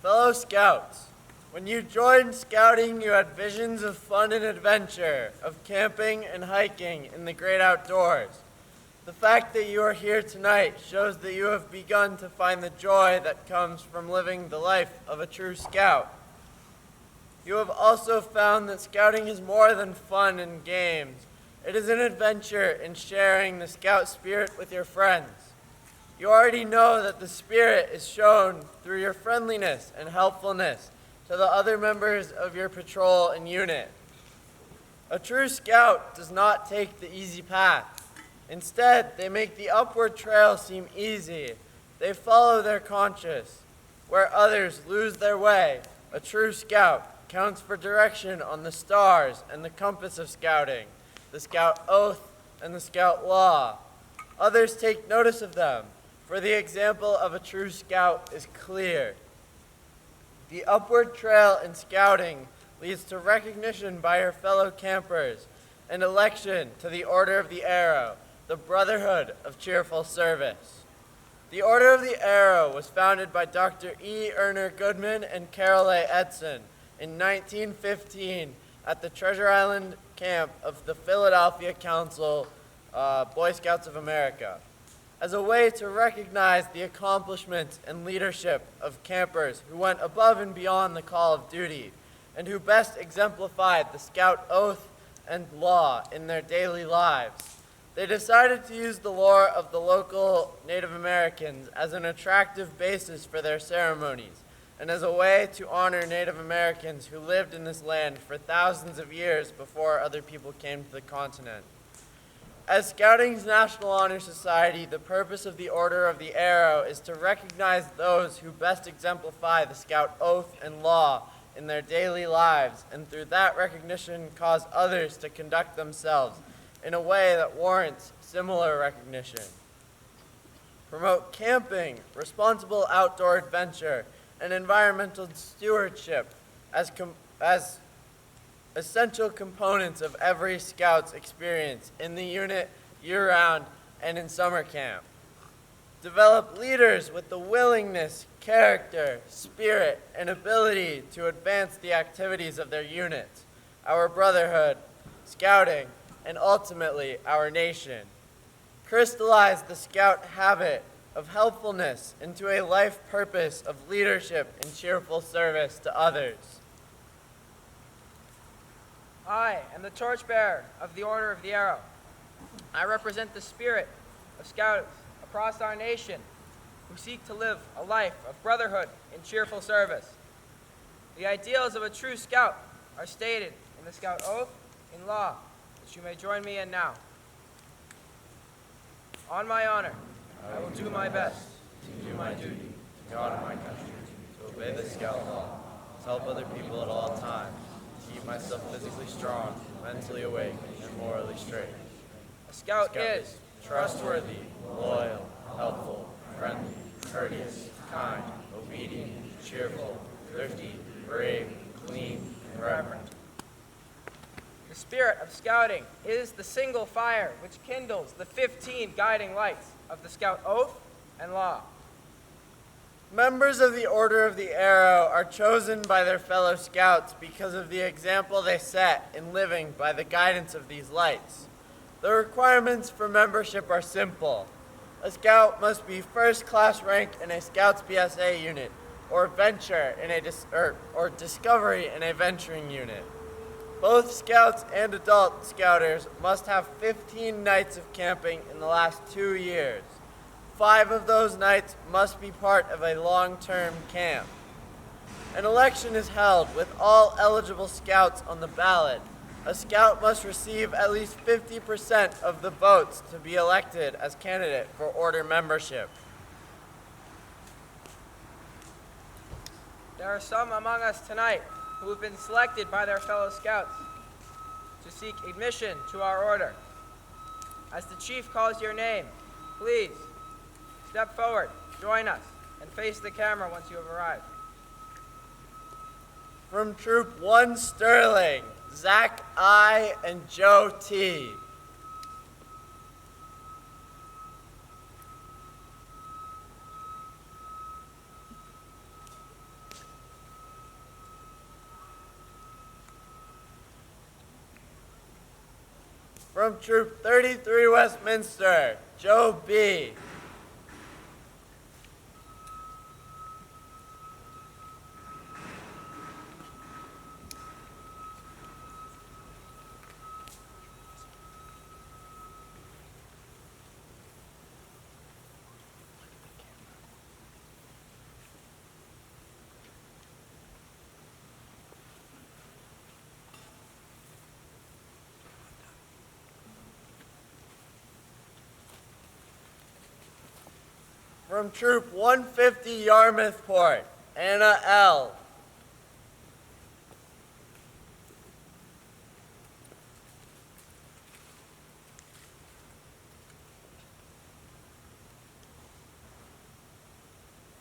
Fellow Scouts, when you joined Scouting, you had visions of fun and adventure, of camping and hiking in the great outdoors. The fact that you are here tonight shows that you have begun to find the joy that comes from living the life of a true Scout. You have also found that Scouting is more than fun and games. It is an adventure in sharing the Scout spirit with your friends. You already know that the spirit is shown through your friendliness and helpfulness to the other members of your patrol and unit. A true Scout does not take the easy path. Instead, they make the upward trail seem easy. They follow their conscience. Where others lose their way, a true Scout counts for direction on the stars and the compass of Scouting, the Scout Oath and the Scout Law. Others take notice of them, for the example of a true Scout is clear. The upward trail in Scouting leads to recognition by your fellow campers and election to the Order of the Arrow, the Brotherhood of Cheerful Service. The Order of the Arrow was founded by Dr. E. Erner Goodman and Carol A. Edson in 1915 at the Treasure Island camp of the Philadelphia Council, Boy Scouts of America, as a way to recognize the accomplishments and leadership of campers who went above and beyond the call of duty and who best exemplified the Scout Oath and Law in their daily lives. They decided to use the lore of the local Native Americans as an attractive basis for their ceremonies and as a way to honor Native Americans who lived in this land for thousands of years before other people came to the continent. As Scouting's National Honor Society, the purpose of the Order of the Arrow is to recognize those who best exemplify the Scout Oath and Law in their daily lives, and through that recognition cause others to conduct themselves in a way that warrants similar recognition. Promote camping, responsible outdoor adventure, and environmental stewardship as essential components of every Scout's experience in the unit year-round and in summer camp. Develop leaders with the willingness, character, spirit, and ability to advance the activities of their units, our brotherhood, Scouting, and ultimately our nation. Crystallize the Scout habit of helpfulness into a life purpose of leadership and cheerful service to others. I am the torchbearer of the Order of the Arrow. I represent the spirit of Scouts across our nation who seek to live a life of brotherhood and cheerful service. The ideals of a true Scout are stated in the Scout Oath and Law, which you may join me in now. On my honor, I will do my best To do my duty to God and my country, to obey the Scout Law, to help other people at all times, to keep myself physically strong, mentally awake, and morally straight. A Scout is trustworthy, loyal, helpful, friendly, courteous, kind, obedient, cheerful, thrifty, brave, clean, and reverent. The spirit of Scouting is the single fire which kindles the 15 guiding lights of the Scout Oath and Law. Members of the Order of the Arrow are chosen by their fellow Scouts because of the example they set in living by the guidance of these lights. The requirements for membership are simple. A Scout must be first-class rank in a Scouts PSA unit, or venture in or discovery in a venturing unit. Both Scouts and adult Scouters must have 15 nights of camping in the last 2 years. 5 of those nights must be part of a long-term camp. An election is held with all eligible Scouts on the ballot. A Scout must receive at least 50% of the votes to be elected as candidate for Order membership. There are some among us tonight who have been selected by their fellow Scouts to seek admission to our order. As the Chief calls your name, please step forward, join us, and face the camera once you have arrived. From Troop 1 Sterling, Zach I. and Joe T. From Troop 33 Westminster, Joe B. From Troop 150 Yarmouthport, Anna L.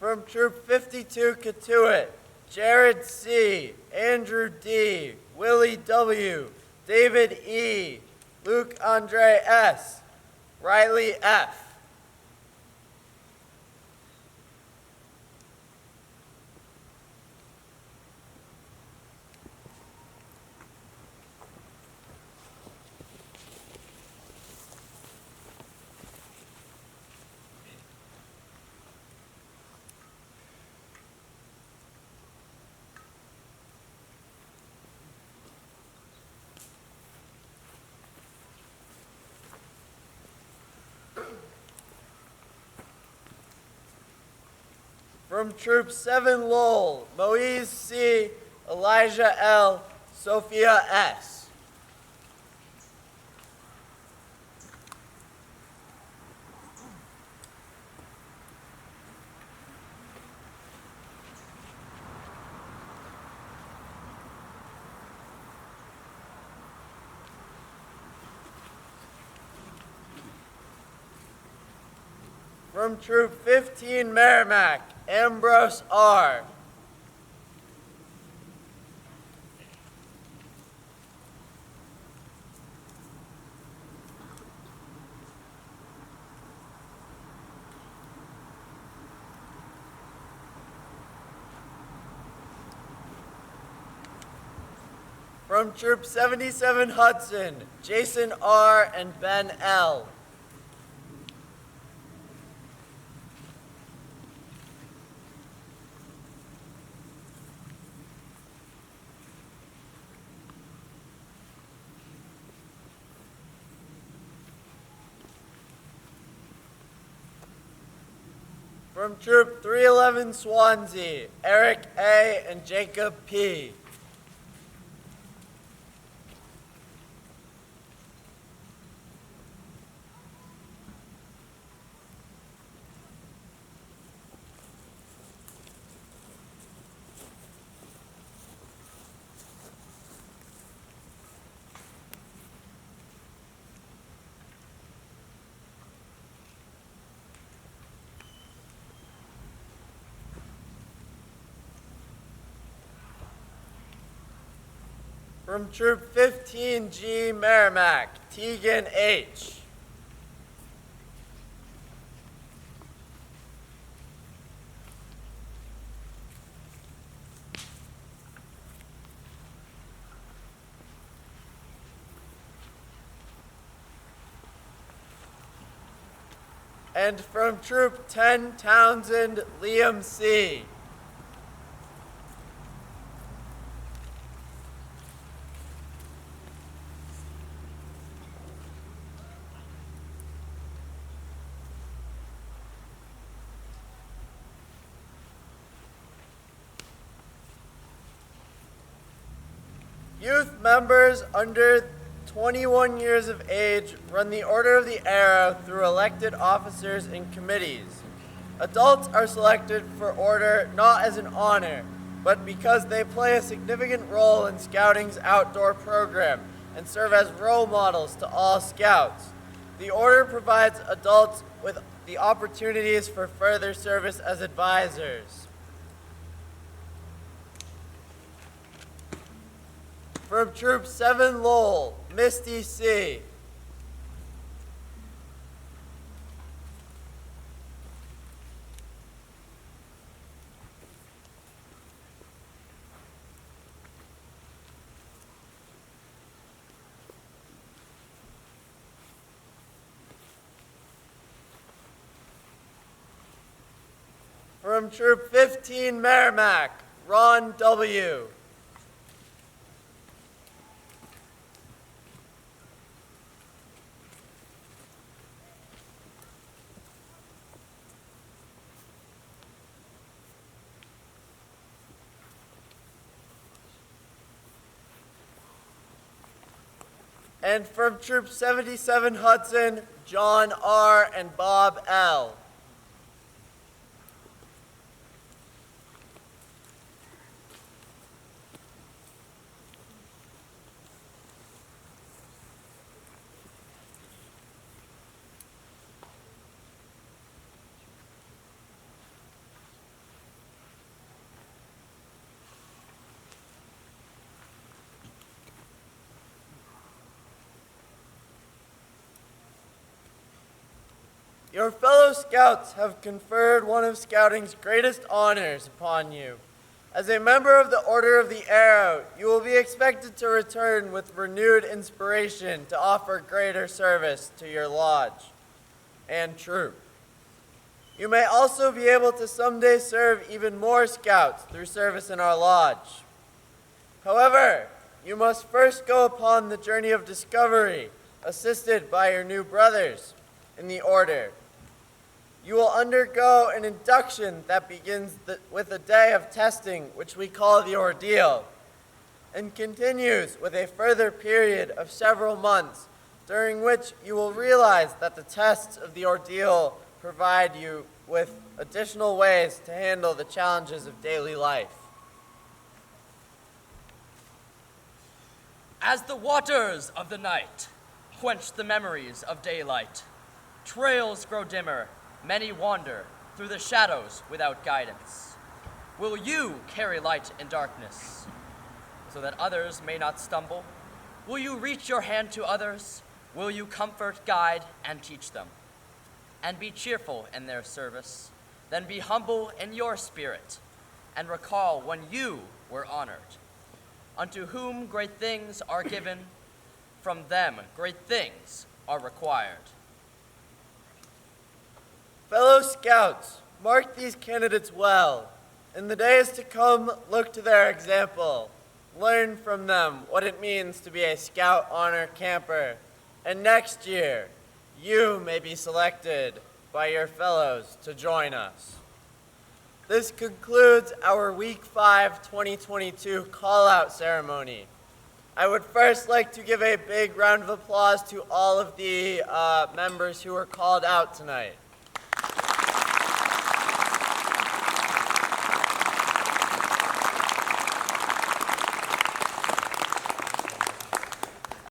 From Troop 52 Catuit, Jared C., Andrew D., Willie W., David E., Luke Andre S., Riley F. From Troop 7 Lowell, Moise C., Elijah L., Sophia S. From Troop 15 Merrimack, Ambrose R. From Troop 77 Hudson, Jason R. and Ben L. From Troop 311 Swansea, Eric A. and Jacob P. From Troop 15G Merrimack, Tegan H. And from Troop 10 Townsend, Liam C. Youth members under 21 years of age run the Order of the Arrow through elected officers and committees. Adults are selected for order not as an honor, but because they play a significant role in Scouting's outdoor program and serve as role models to all Scouts. The Order provides adults with the opportunities for further service as advisors. From Troop 7 Lowell, Misty C. from Troop 15 Merrimack, Ron W. And from Troop 77 Hudson, John R. and Bob L. Your fellow scouts have conferred one of scouting's greatest honors upon you. As a member of the Order of the Arrow, you will be expected to return with renewed inspiration to offer greater service to your lodge and troop. You may also be able to someday serve even more scouts through service in our lodge. However, you must first go upon the journey of discovery, assisted by your new brothers in the Order. You will undergo an induction that begins with a day of testing, which we call the ordeal, and continues with a further period of several months, during which you will realize that the tests of the ordeal provide you with additional ways to handle the challenges of daily life. As the waters of the night quench the memories of daylight, trails grow dimmer, many wander through the shadows without guidance. Will you carry light in darkness so that others may not stumble? Will you reach your hand to others? Will you comfort, guide, and teach them? And be cheerful in their service. Then be humble in your spirit and recall when you were honored. Unto whom great things are given, from them great things are required. Fellow scouts, mark these candidates well. In the days to come, look to their example. Learn from them what it means to be a Scout Honor camper. And next year, you may be selected by your fellows to join us. This concludes our Week 5 2022 call-out ceremony. I would first like to give a big round of applause to all of the members who were called out tonight.